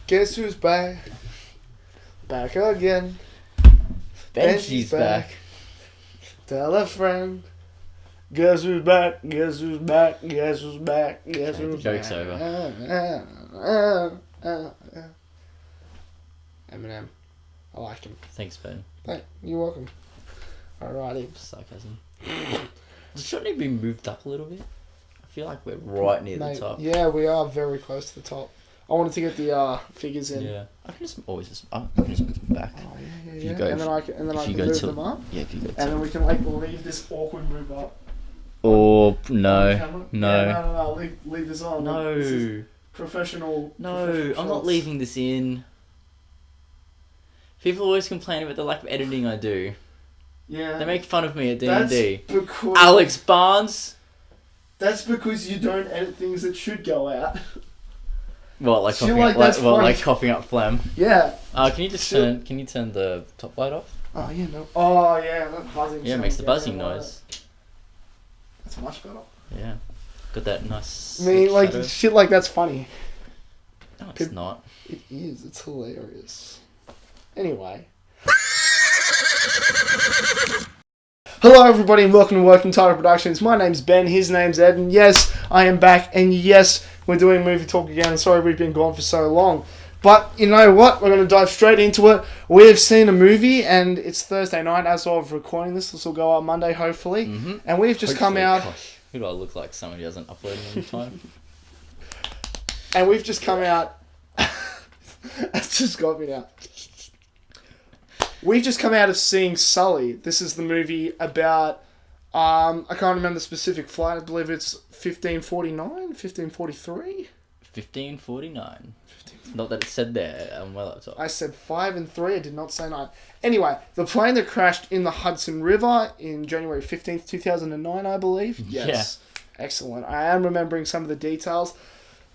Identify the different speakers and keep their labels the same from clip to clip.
Speaker 1: Guess who's back? Back again.
Speaker 2: Benji's back.
Speaker 1: Tell a friend. Guess who's back? Guess who's back? Guess who's back? Guess who's back?
Speaker 2: Joke's over.
Speaker 1: Eminem. I like him.
Speaker 2: Thanks, Ben.
Speaker 1: Hey, you're welcome. Alrighty.
Speaker 2: Sarcasm. Shouldn't it be moved up a little bit? I feel like we're right near the top.
Speaker 1: Yeah, we are very close to the top. I wanted to get the figures in.
Speaker 2: Yeah. I can just move them back.
Speaker 1: Oh yeah.
Speaker 2: If you go,
Speaker 1: and then I can move them up.
Speaker 2: Yeah, if you go.
Speaker 1: And then we can leave this awkward move up.
Speaker 2: Or no.
Speaker 1: Yeah, no. Leave this on.
Speaker 2: No.
Speaker 1: This is professional.
Speaker 2: No,
Speaker 1: professional
Speaker 2: I'm not
Speaker 1: shots.
Speaker 2: leaving this in. People always complain about the lack of editing I do.
Speaker 1: Yeah.
Speaker 2: They make fun of me at D&D.
Speaker 1: That's because
Speaker 2: Alex Barnes.
Speaker 1: That's because you don't edit things that should go out.
Speaker 2: What, like
Speaker 1: Feel
Speaker 2: coughing
Speaker 1: like
Speaker 2: up,
Speaker 1: that's funny.
Speaker 2: like coughing up phlegm?
Speaker 1: Yeah.
Speaker 2: Can you turn the top light off?
Speaker 1: Oh yeah, no. Oh yeah, that buzzing.
Speaker 2: Yeah, it
Speaker 1: sound.
Speaker 2: makes the buzzing
Speaker 1: yeah,
Speaker 2: noise.
Speaker 1: That's much better.
Speaker 2: Yeah, got that nice.
Speaker 1: I mean, like
Speaker 2: shadow.
Speaker 1: shit like that's funny.
Speaker 2: No, it's not.
Speaker 1: It is. It's hilarious. Anyway. Hello everybody and welcome to Working Title Productions. My name's Ben, his name's Ed, and yes, I am back, and yes, we're doing movie talk again. Sorry we've been gone for so long. But you know what? We're going to dive straight into it. We have seen a movie, and it's Thursday night as of recording this. This will go out Monday, hopefully.
Speaker 2: Mm-hmm.
Speaker 1: And we've just come out...
Speaker 2: Gosh, who do I look like? Someone who hasn't uploaded in time?
Speaker 1: And we've just come out... That's just got me now. We've just come out of seeing Sully. This is the movie about... I can't remember the specific flight. I believe it's 1549? 1543?
Speaker 2: 1549. Not that it said there on my laptop.
Speaker 1: I said 5 and 3. I did not say 9. Anyway, the plane that crashed in the Hudson River in January 15th, 2009, I believe. Yes. Yeah. Excellent. I am remembering some of the details.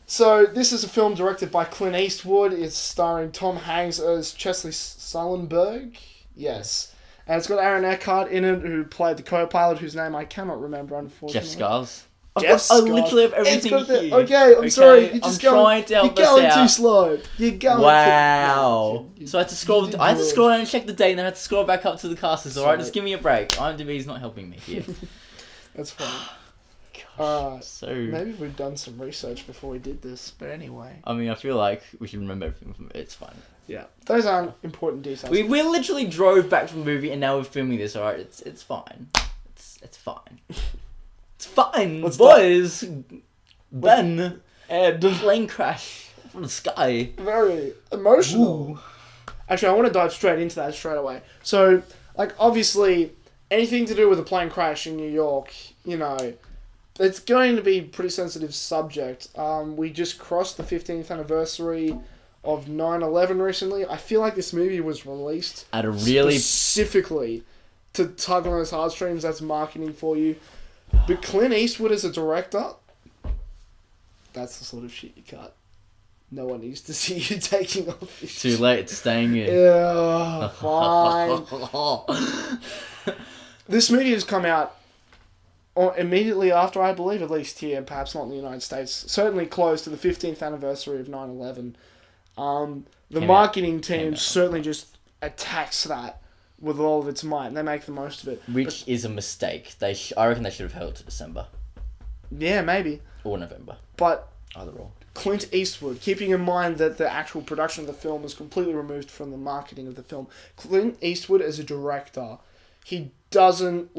Speaker 1: So, this is a film directed by Clint Eastwood. It's starring Tom Hanks as Chesley Sullenberg. Yes. And it's got Aaron Eckhart in it, who played the co-pilot, whose name I cannot remember, unfortunately.
Speaker 2: Jeff Scars.
Speaker 1: I
Speaker 2: literally have everything here.
Speaker 1: Okay, I'm sorry. You're just
Speaker 2: trying to help
Speaker 1: You're going
Speaker 2: us out.
Speaker 1: too slow. You're going
Speaker 2: Wow. So I had to scroll.
Speaker 1: You did
Speaker 2: I had to
Speaker 1: good.
Speaker 2: scroll down and check the date, and then I had to scroll back up to the casters. All right,
Speaker 1: Sorry.
Speaker 2: just give me a break. IMDb's not helping me here.
Speaker 1: That's fine.
Speaker 2: Gosh, so
Speaker 1: Maybe we've done some research before we did this, but anyway.
Speaker 2: I mean, I feel like we should remember everything from it. It's fine.
Speaker 1: Yeah, those aren't important details.
Speaker 2: We literally drove back from the movie, and now we're filming this. All right, it's fine. It's fine. It's fine,
Speaker 1: Let's
Speaker 2: boys. Ben,
Speaker 1: Ed,
Speaker 2: plane crash from the sky.
Speaker 1: very emotional.
Speaker 2: Ooh.
Speaker 1: Actually, I want to dive straight into that straight away. So, like, obviously, anything to do with a plane crash in New York, you know, it's going to be a pretty sensitive subject. We just crossed the 15th anniversary of 9/11 recently. I feel like this movie was released
Speaker 2: At a really
Speaker 1: specifically to tug on those heartstrings. That's marketing for you. But Clint Eastwood as a director, that's the sort of shit you cut. No one needs to see you taking off your
Speaker 2: too late. It's staying in.
Speaker 1: Yeah, fine. This movie has come out immediately after, I believe, at least here, perhaps not in the United States, certainly close to the 15th anniversary of 9/11. The marketing team certainly just attacks that with all of its might. They make the most of it.
Speaker 2: Which is a mistake. I reckon they should have held to December.
Speaker 1: Yeah, maybe.
Speaker 2: Or November.
Speaker 1: But
Speaker 2: Either or.
Speaker 1: Clint Eastwood, keeping in mind that the actual production of the film is completely removed from the marketing of the film. Clint Eastwood as a director, he doesn't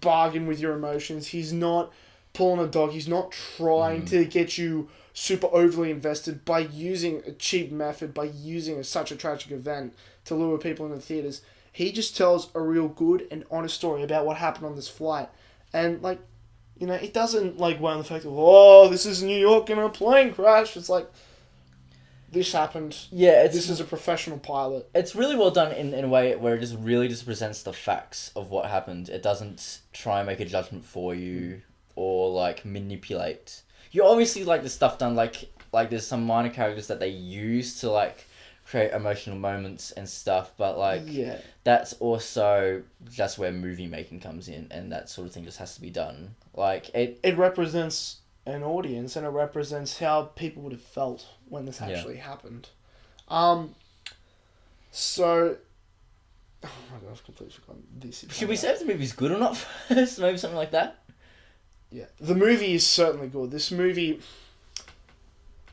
Speaker 1: bargain with your emotions. He's not pulling a dog. He's not trying to get you super overly invested by using a cheap method, by using such a tragic event to lure people into the theaters. He just tells a real good and honest story about what happened on this flight. And, it doesn't, weigh on the fact of, this is New York in a plane crash. It's like, this happened.
Speaker 2: Yeah,
Speaker 1: this is a professional pilot.
Speaker 2: It's really well done in a way where it just really just presents the facts of what happened. It doesn't try and make a judgment for you or, manipulate. You obviously like the stuff done, there's some minor characters that they use to, create emotional moments and stuff, but,
Speaker 1: yeah.
Speaker 2: That's also just where movie making comes in, and that sort of thing just has to be done.
Speaker 1: It represents an audience, and it represents how people would have felt when this actually happened. So, oh my god, I've completely forgotten this.
Speaker 2: Should we say if the movie's good or not first? Maybe something like that?
Speaker 1: Yeah. The movie is certainly good. This movie...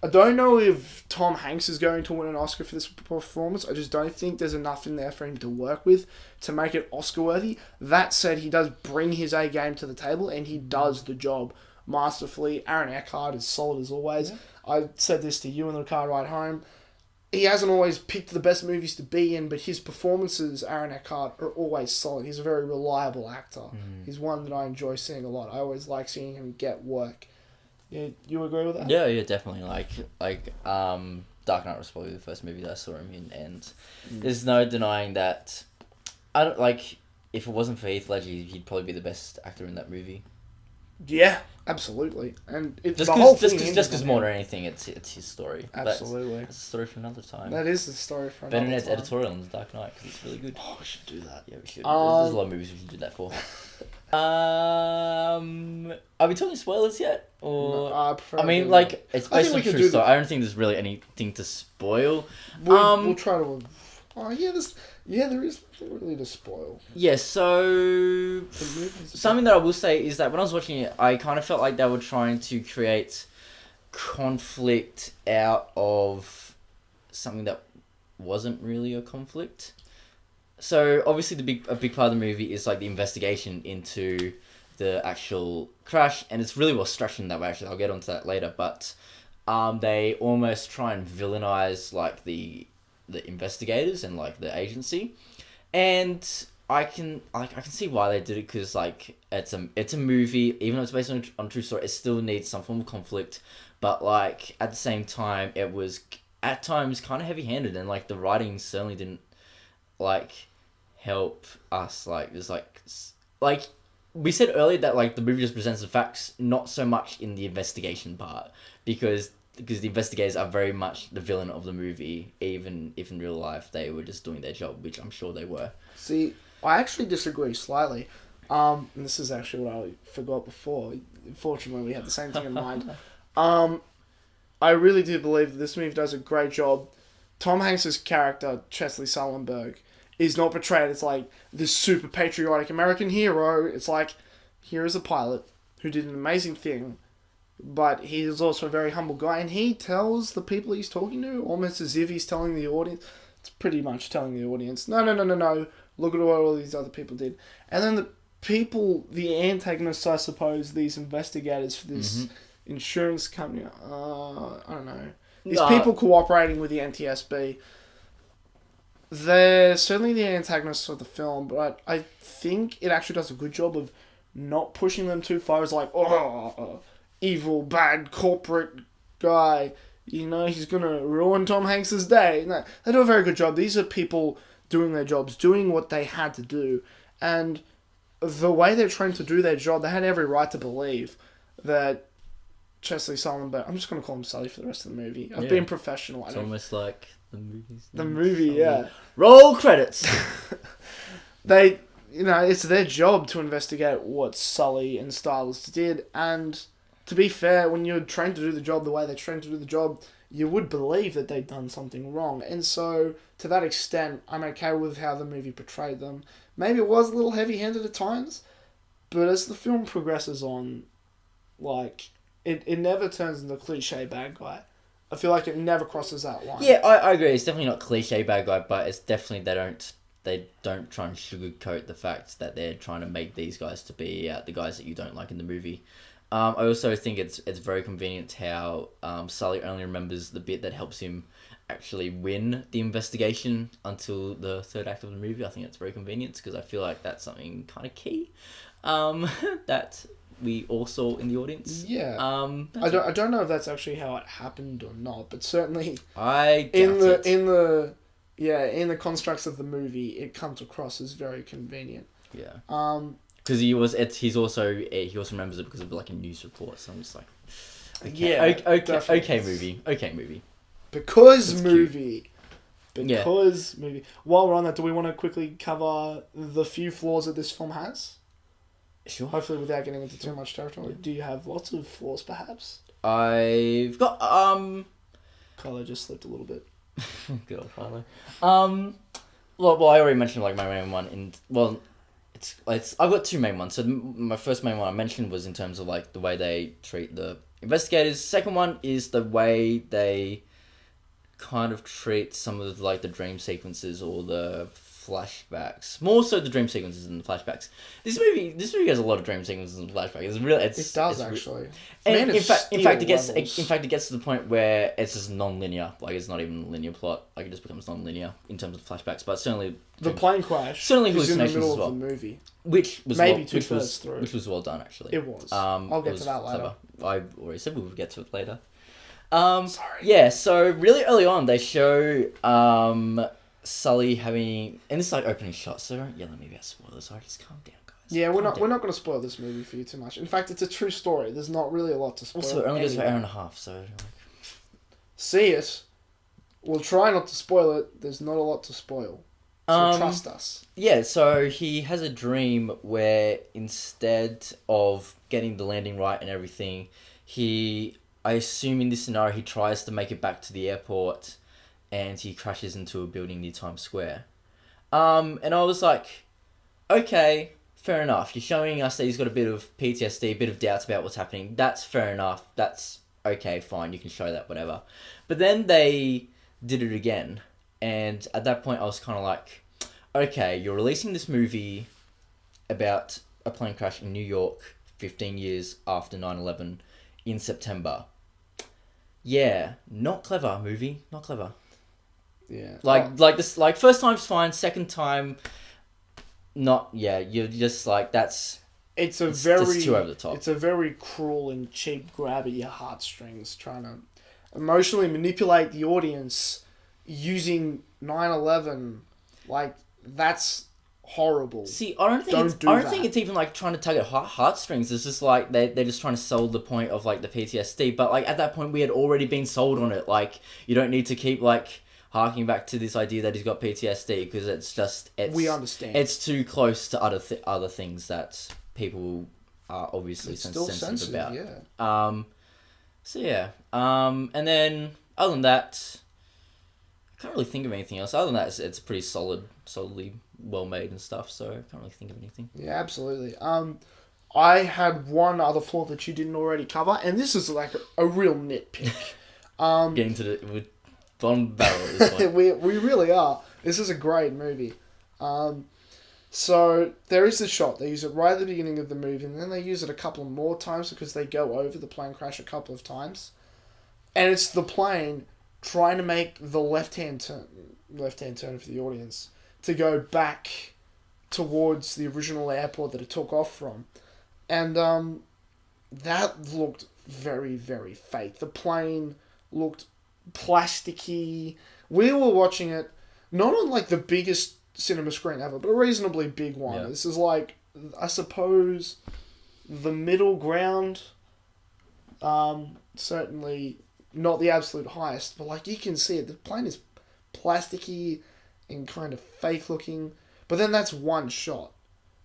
Speaker 1: I don't know if Tom Hanks is going to win an Oscar for this performance. I just don't think there's enough in there for him to work with to make it Oscar-worthy. That said, he does bring his A game to the table, and he does the job masterfully. Aaron Eckhart is solid as always. Yeah. I said this to you in the car ride home. He hasn't always picked the best movies to be in, but his performances, Aaron Eckhart, are always solid. He's a very reliable actor. He's one that I enjoy seeing a lot. I always like seeing him get work. Yeah, you agree with that?
Speaker 2: Yeah, definitely. Dark Knight was probably the first movie that I saw him in, and there's no denying that. I don't like if it wasn't for Heath Ledger, he'd probably be the best actor in that movie.
Speaker 1: Yeah, absolutely, and it's
Speaker 2: just because more than anything, it's his story.
Speaker 1: Absolutely,
Speaker 2: that's a story for another time.
Speaker 1: That is the story for another
Speaker 2: Bennett's
Speaker 1: time.
Speaker 2: editorial on the Dark Knight because it's really good.
Speaker 1: Oh, we should do that.
Speaker 2: Yeah, we should. There's a lot of movies we should do that for. Are we talking spoilers yet? Or
Speaker 1: no,
Speaker 2: I mean, like it's based on true story. I don't think there's really anything to spoil.
Speaker 1: We'll try to. Oh yeah, there is nothing really to spoil.
Speaker 2: Yeah, so something that I will say is that when I was watching it, I kind of felt like they were trying to create conflict out of something that wasn't really a conflict. So obviously a big part of the movie is like the investigation into the actual crash, and it's really well structured in that way. Actually, I'll get onto that later. But they almost try and villainize like the investigators and like the agency, and I can see why they did it because like it's a movie, even though it's based on true story, it still needs some form of conflict. But like at the same time, it was at times kind of heavy-handed, and like the writing certainly didn't like help us. Like there's like we said earlier that like the movie just presents the facts, not so much in the investigation part, because the investigators are very much the villain of the movie, even if in real life they were just doing their job, which I'm sure they were.
Speaker 1: See, I actually disagree slightly. And this is actually what I forgot before. Fortunately, we had the same thing in mind. I really do believe that this movie does a great job. Tom Hanks' character, Chesley Sullenberg, is not portrayed as like this super patriotic American hero. It's like, here is a pilot who did an amazing thing, but he is also a very humble guy, and he tells the people he's talking to almost as if he's telling the audience. It's pretty much telling the audience, no, look at what all these other people did. And then the people, the antagonists, I suppose, these investigators for this insurance company, I don't know, these people cooperating with the NTSB, they're certainly the antagonists of the film, but I think it actually does a good job of not pushing them too far as like, evil, bad, corporate guy, you know, he's gonna ruin Tom Hanks' day. No, they do a very good job. These are people doing their jobs, doing what they had to do, and the way they're trained to do their job, they had every right to believe that Chesley Sullenberg, I'm just gonna call him Sully for the rest of the movie. I've been professional.
Speaker 2: It's almost like the movie's
Speaker 1: the movie, yeah.
Speaker 2: Roll credits.
Speaker 1: They, you know, it's their job to investigate what Sully and Stylus did, and to be fair, when you're trained to do the job the way they're trained to do the job, you would believe that they'd done something wrong. And so, to that extent, I'm okay with how the movie portrayed them. Maybe it was a little heavy-handed at times, but as the film progresses on, like, it never turns into cliche bad guy. I feel like it never crosses that line.
Speaker 2: Yeah, I agree. It's definitely not cliche bad guy, but it's definitely they don't try and sugarcoat the fact that they're trying to make these guys to be the guys that you don't like in the movie. I also think it's very convenient how Sully only remembers the bit that helps him actually win the investigation until the third act of the movie. I think that's very convenient because I feel like that's something kind of key that we all saw in the audience.
Speaker 1: Yeah. I don't know if that's actually how it happened or not, but certainly
Speaker 2: in
Speaker 1: the constructs of the movie, it comes across as very convenient.
Speaker 2: Yeah. Because he also remembers it because of like a news report. So I'm just like, okay, movie.
Speaker 1: Because movie. While we're on that, do we want to quickly cover the few flaws that this film has?
Speaker 2: Sure.
Speaker 1: Hopefully without getting into too much territory. Do you have lots of flaws, perhaps?
Speaker 2: I've got
Speaker 1: Colour just slipped a little bit.
Speaker 2: God, finally. Well, I already mentioned like my main one. It's I've got two main ones. So my first main one I mentioned was in terms of like the way they treat the investigators. Second one is the way they kind of treat some of like the dream sequences or the flashbacks. More so the dream sequences than the flashbacks. This movie has a lot of dream sequences and flashbacks.
Speaker 1: It does actually.
Speaker 2: And in fact, it gets to the point where it's just non-linear. Like it's not even a linear plot. Like it just becomes non-linear in terms of flashbacks. But certainly
Speaker 1: the plane crash.
Speaker 2: Certainly
Speaker 1: is in the
Speaker 2: hallucinations
Speaker 1: middle
Speaker 2: as well.
Speaker 1: of the movie,
Speaker 2: which was
Speaker 1: maybe two-thirds through.
Speaker 2: Which was well done actually.
Speaker 1: It was. I'll get to that later.
Speaker 2: I already said we would get to it later.
Speaker 1: Sorry.
Speaker 2: Yeah. So really early on, they show Sully having, and this is like opening shot, so don't yell at me about spoilers. Sorry, just calm down, guys.
Speaker 1: Yeah, we're not going to spoil this movie for you too much. In fact, it's a true story. There's not really a lot to spoil.
Speaker 2: Also, it only goes for an hour and a half, so
Speaker 1: see it. We'll try not to spoil it. There's not a lot to spoil. So trust us.
Speaker 2: Yeah, so he has a dream where instead of getting the landing right and everything, I assume in this scenario, he tries to make it back to the airport and he crashes into a building near Times Square. And I was like, okay, fair enough. You're showing us that he's got a bit of PTSD, a bit of doubts about what's happening. That's fair enough. That's okay, fine. You can show that, whatever. But then they did it again. And at that point, I was kind of like, okay, you're releasing this movie about a plane crash in New York 15 years after 9/11 in September. Yeah, not clever, movie. Not clever.
Speaker 1: Yeah.
Speaker 2: Like this, like first time's fine, second time, not. Yeah, you're just like that's.
Speaker 1: It's just too over the top. It's a very cruel and cheap grab at your heartstrings, trying to emotionally manipulate the audience using 9/11. Like that's horrible.
Speaker 2: See, I don't think it's even like trying to tug at heartstrings. It's just like they're just trying to sell the point of like the PTSD. But like at that point, we had already been sold on it. Like you don't need to keep like harking back to this idea that he's got PTSD because we understand it's too close to other things that people are obviously sensitive about.
Speaker 1: Yeah.
Speaker 2: So yeah. And then other than that, I can't really think of anything else. Other than that, it's pretty solidly well made and stuff. So I can't really think of anything.
Speaker 1: Yeah, absolutely. I had one other flaw that you didn't already cover, and this is like a real nitpick.
Speaker 2: Getting to the bottom barrel at this point.
Speaker 1: we really are. This is a great movie. So there is this shot. They use it right at the beginning of the movie, and then they use it a couple more times because they go over the plane crash a couple of times. And it's the plane trying to make the left-hand turn for the audience to go back towards the original airport that it took off from. And that looked very, very fake. The plane looked plasticky. We were watching it not on like the biggest cinema screen ever, but a reasonably big one. Yeah. This is like, I suppose, the middle ground. Certainly not the absolute highest, but like you can see it. The plane is plasticky and kind of fake looking. But then that's one shot.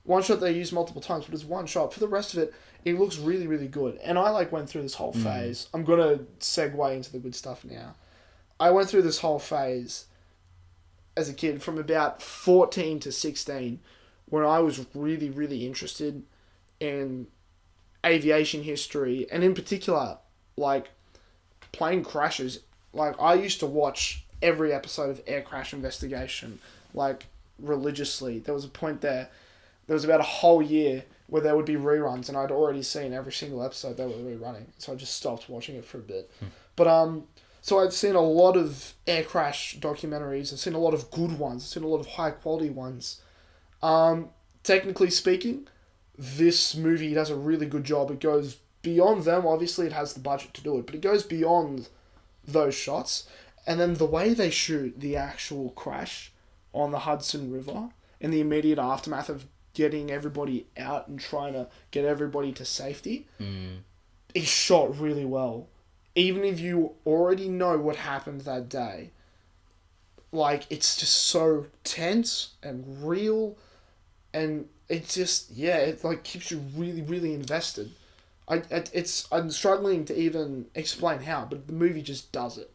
Speaker 1: One shot they use multiple times, but it's one shot. For the rest of it, it looks really, really good. And I like went through this whole phase. I'm going to segue into the good stuff now. I went through this whole phase as a kid from about 14 to 16 when I was really, really interested in aviation history and in particular, like, plane crashes. Like, I used to watch every episode of Air Crash Investigation, like, religiously. There was a point there was about a whole year where there would be reruns, and I'd already seen every single episode they were rerunning, so I just stopped watching it for a bit. But, so I've seen a lot of air crash documentaries, I've seen a lot of good ones, I've seen a lot of high quality ones. Technically speaking, this movie does a really good job. It goes beyond them. Obviously, it has the budget to do it, but it goes beyond those shots. And then the way they shoot the actual crash on the Hudson River in the immediate aftermath of getting everybody out and trying to get everybody to safety is shot really well. Even if you already know what happened that day, like, it's just so tense and real. and it just it like keeps you really really invested. I'm struggling to even explain how, but the movie just does it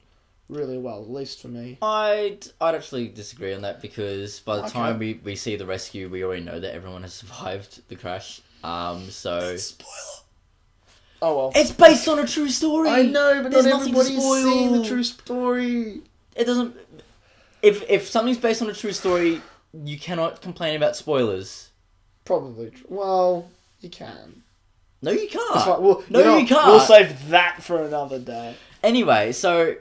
Speaker 1: really well, at least for me.
Speaker 2: I'd actually disagree on that because by the
Speaker 1: Okay.
Speaker 2: time we see the rescue, we already know that everyone has survived the crash. So
Speaker 1: Spoiler. Oh well.
Speaker 2: it's based on a true story.
Speaker 1: I know, but
Speaker 2: There's
Speaker 1: not
Speaker 2: nothing to
Speaker 1: everybody's
Speaker 2: spoil.
Speaker 1: seen the true story.
Speaker 2: It doesn't. If something's based on a true story, you cannot complain about spoilers.
Speaker 1: Probably. Well, you can.
Speaker 2: No, you can't.
Speaker 1: That's fine. Well,
Speaker 2: No, you can't.
Speaker 1: We'll save that for another day.
Speaker 2: Anyway, so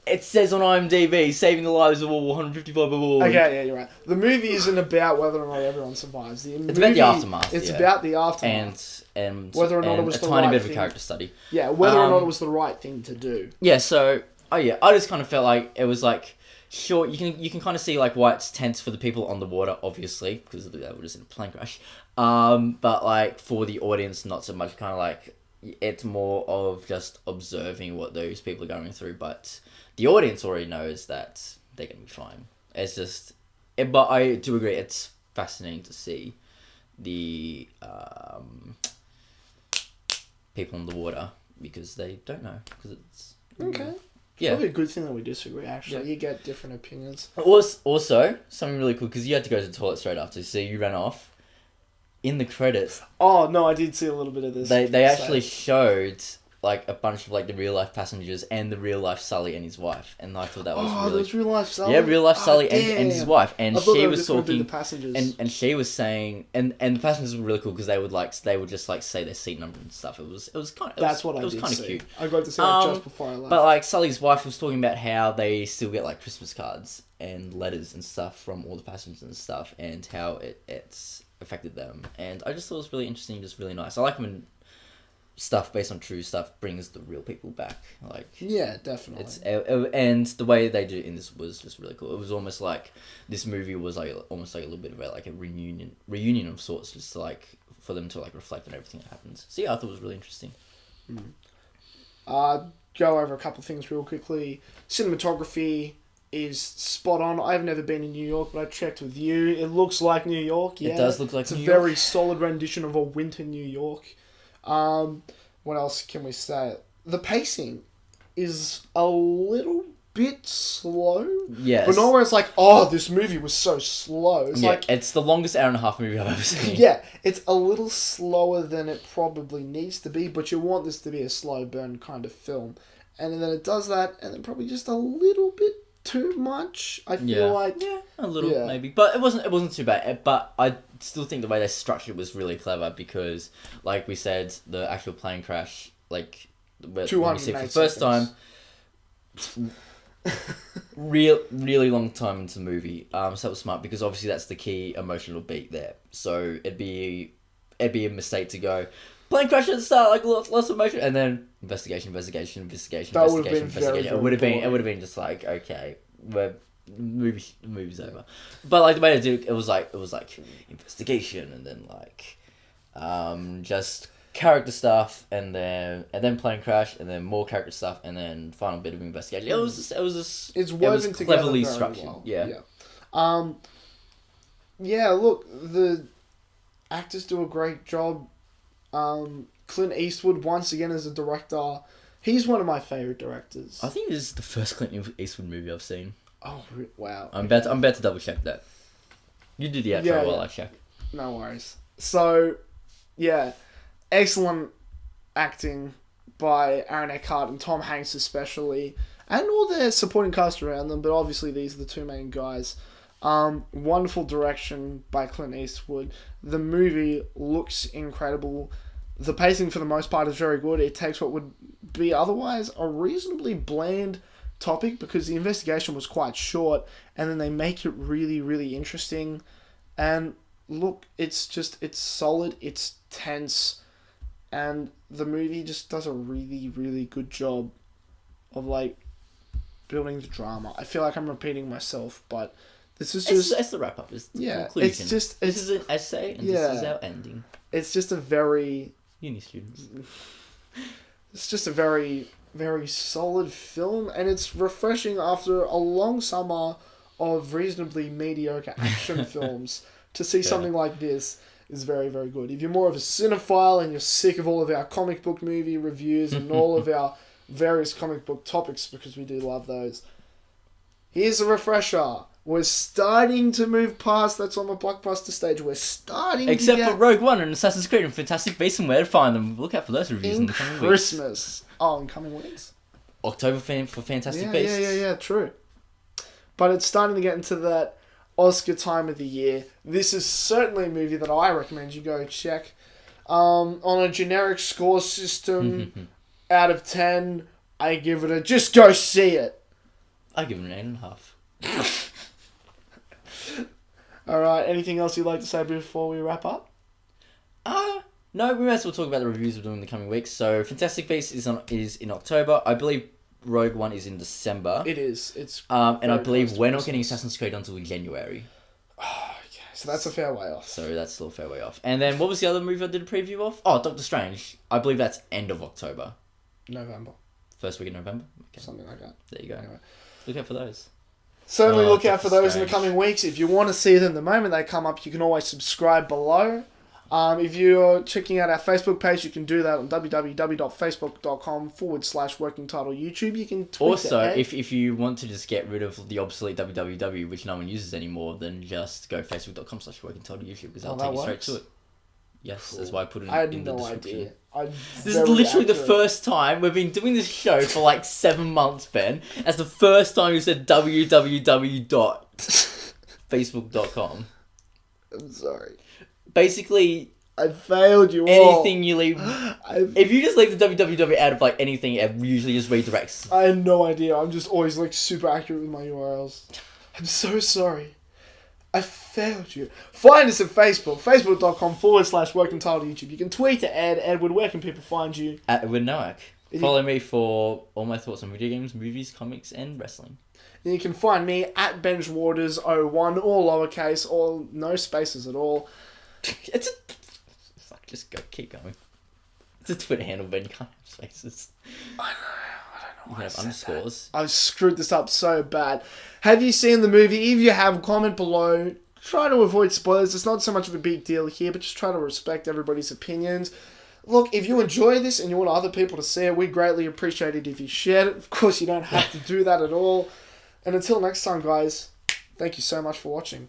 Speaker 2: it says on IMDb, saving the lives of all 155 people.
Speaker 1: Okay, yeah, you're right. The movie isn't about whether or not everyone survives.
Speaker 2: It's about the aftermath.
Speaker 1: It's about the aftermath.
Speaker 2: And
Speaker 1: whether or not it was
Speaker 2: a
Speaker 1: the
Speaker 2: tiny
Speaker 1: right
Speaker 2: bit of a
Speaker 1: thing.
Speaker 2: character study.
Speaker 1: Yeah, whether or not it was the right thing to do.
Speaker 2: Yeah, so I just kind of felt like it was like, sure, you can kind of see like why it's tense for the people on the water, obviously, because they were just in a plane crash. But like for the audience, not so much. Kind of like it's more of just observing what those people are going through, but the audience already knows that they're gonna be fine. It's just, but I do agree, it's fascinating to see the people on the water because they don't know because it's
Speaker 1: Okay.
Speaker 2: yeah.
Speaker 1: Probably a good thing that we disagree, actually.
Speaker 2: Yeah.
Speaker 1: You get different opinions.
Speaker 2: Also, something really cool because you had to go to the toilet straight after, so you ran off. In the credits,
Speaker 1: Oh, no, I did see a little bit of this.
Speaker 2: they actually showed like a bunch of like the real life passengers and the real life Sully and his wife, and I thought that was
Speaker 1: Oh,
Speaker 2: really
Speaker 1: those real life Sully?
Speaker 2: yeah, real life
Speaker 1: Oh,
Speaker 2: Sully and his
Speaker 1: damn.
Speaker 2: wife, and
Speaker 1: I thought they
Speaker 2: she
Speaker 1: were
Speaker 2: was
Speaker 1: just gonna be
Speaker 2: talking
Speaker 1: the passengers.
Speaker 2: and she was saying and the passengers were really cool because they would just like say their seat number and stuff. It was kind of
Speaker 1: That's what I
Speaker 2: it was
Speaker 1: did
Speaker 2: kind of
Speaker 1: see.
Speaker 2: cute.
Speaker 1: I got to see that just before I left.
Speaker 2: But like Sully's wife was talking about how they still get like Christmas cards and letters and stuff from all the passengers and stuff, and how it's affected them. And I just thought it was really interesting, just really nice. I like when stuff based on true stuff brings the real people back. Like
Speaker 1: yeah, definitely.
Speaker 2: it's and the way they do it in this was just really cool. It was almost like this movie was like almost like a little bit of a reunion of sorts, just to, like for them to like reflect on everything that happens. So yeah, I thought it was really interesting.
Speaker 1: Go over a couple of things real quickly. Cinematography is spot on. I've never been in New York, but I checked with you. It looks like New York. Yeah,
Speaker 2: It does look like
Speaker 1: it's
Speaker 2: New
Speaker 1: a
Speaker 2: York.
Speaker 1: very solid rendition of a winter New York. What else can we say? The pacing is a little bit slow.
Speaker 2: Yes.
Speaker 1: But not where it's like, oh, this movie was so slow. It's
Speaker 2: Yeah,
Speaker 1: like,
Speaker 2: it's the longest hour and a half movie I've ever seen.
Speaker 1: yeah, it's a little slower than it probably needs to be, but you want this to be a slow burn kind of film. And then it does that, and then probably just a little bit too much. I feel like
Speaker 2: a little maybe, but it wasn't too bad. But I still think the way they structured it was really clever because, like we said, the actual plane crash, like when we see it for the first time, really long time into the movie. So that was smart because obviously that's the key emotional beat there. So it'd be a mistake to go plane crash at the start, like lots of emotion, and then investigation.
Speaker 1: That would've been
Speaker 2: Investigation.
Speaker 1: very,
Speaker 2: It would have been just like, okay, the movie's over. But like the way they did it was like investigation, and then like just character stuff, and then plane crash, and then more character stuff, and then final bit of investigation. It was
Speaker 1: woven together
Speaker 2: cleverly
Speaker 1: very
Speaker 2: structured.
Speaker 1: well.
Speaker 2: Yeah.
Speaker 1: Yeah, look, the actors do a great job. Clint Eastwood, once again, as a director, he's one of my favourite directors.
Speaker 2: I think this is the first Clint Eastwood movie I've seen.
Speaker 1: Oh, wow.
Speaker 2: I'm about to double check that. You do the outro while I check.
Speaker 1: No worries. So, yeah, excellent acting by Aaron Eckhart and Tom Hanks especially, and all their supporting cast around them, but obviously these are the two main guys. Wonderful direction by Clint Eastwood. The movie looks incredible. The pacing for the most part is very good. It takes what would be otherwise a reasonably bland topic because the investigation was quite short, and then they make it really, really interesting. And look, it's solid, it's tense, and the movie just does a really, really good job of like building the drama. I feel like I'm repeating myself, but this is just...
Speaker 2: It's the wrap-up. It's the
Speaker 1: yeah,
Speaker 2: conclusion.
Speaker 1: this
Speaker 2: is an essay, and this is our ending.
Speaker 1: It's just a very...
Speaker 2: Uni students.
Speaker 1: It's just a very, very solid film, and it's refreshing after a long summer of reasonably mediocre action films, to see something like this is very, very good. If you're more of a cinephile and you're sick of all of our comic book movie reviews and all of our various comic book topics, because we do love those, here's a refresher. We're starting to move past that's on the blockbuster stage. We're starting
Speaker 2: Except
Speaker 1: to get...
Speaker 2: for Rogue One and Assassin's Creed and Fantastic Beasts and where to find them. Look out for those reviews in the coming weeks.
Speaker 1: Christmas. Oh, in coming weeks?
Speaker 2: October for Fantastic Beasts.
Speaker 1: Yeah, true. But it's starting to get into that Oscar time of the year. This is certainly a movie that I recommend you go check. On a generic score system, out of 10, I give it a just go see it.
Speaker 2: I give it an 8.5.
Speaker 1: Alright, anything else you'd like to say before we wrap up?
Speaker 2: No, we might as well talk about the reviews we're doing in the coming weeks. So, Fantastic Beasts is in October. I believe Rogue One is in December.
Speaker 1: It is. It's
Speaker 2: and I believe we're not getting Assassin's Creed until January.
Speaker 1: Oh, okay. So that's a fair way off.
Speaker 2: So that's still a fair way off. And then what was the other movie I did a preview of? Oh, Doctor Strange. I believe that's end of October.
Speaker 1: November.
Speaker 2: First week of November? Okay.
Speaker 1: Something like that.
Speaker 2: There you go.
Speaker 1: Anyway.
Speaker 2: Look out for those.
Speaker 1: Certainly look out for those in the
Speaker 2: Strange.
Speaker 1: coming weeks. If you want to see them the moment they come up, you can always subscribe below. If you're checking out our Facebook page, you can do that on www.facebook.com/working title YouTube. You can tweet
Speaker 2: Also,
Speaker 1: it,
Speaker 2: if you want to just get rid of the obsolete www, which no one uses anymore, then just go facebook.com/working title YouTube, because I'll take you straight to it. Yes, that's why I put it in the description. This is literally the first time we've been doing this show for like 7 months, Ben. That's the first time you said www.facebook.com.
Speaker 1: I'm sorry.
Speaker 2: Basically,
Speaker 1: I failed you all.
Speaker 2: anything you leave... If you just leave the www out of like anything, it usually just redirects.
Speaker 1: I had no idea. I'm just always like super accurate with my URLs. I'm so sorry. I failed you. Find us at Facebook. Facebook.com/working title YouTube. You can tweet to Edward. Where can people find you?
Speaker 2: At Edward Nowak. Follow me for all my thoughts on video games, movies, comics, and wrestling.
Speaker 1: And you can find me at BenjWaters01, all lowercase, or no spaces at all.
Speaker 2: Fuck, just go, keep going. It's a Twitter handle, Ben. You can't have spaces.
Speaker 1: I don't know.
Speaker 2: You can have underscores.
Speaker 1: I've screwed this up so bad. Have you seen the movie? If you have, comment below. Try to avoid spoilers. It's not so much of a big deal here, but just try to respect everybody's opinions. Look, if you enjoy this and you want other people to see it, we greatly appreciate it if you share it. Of course, you don't have to do that at all. And until next time, guys, thank you so much for watching.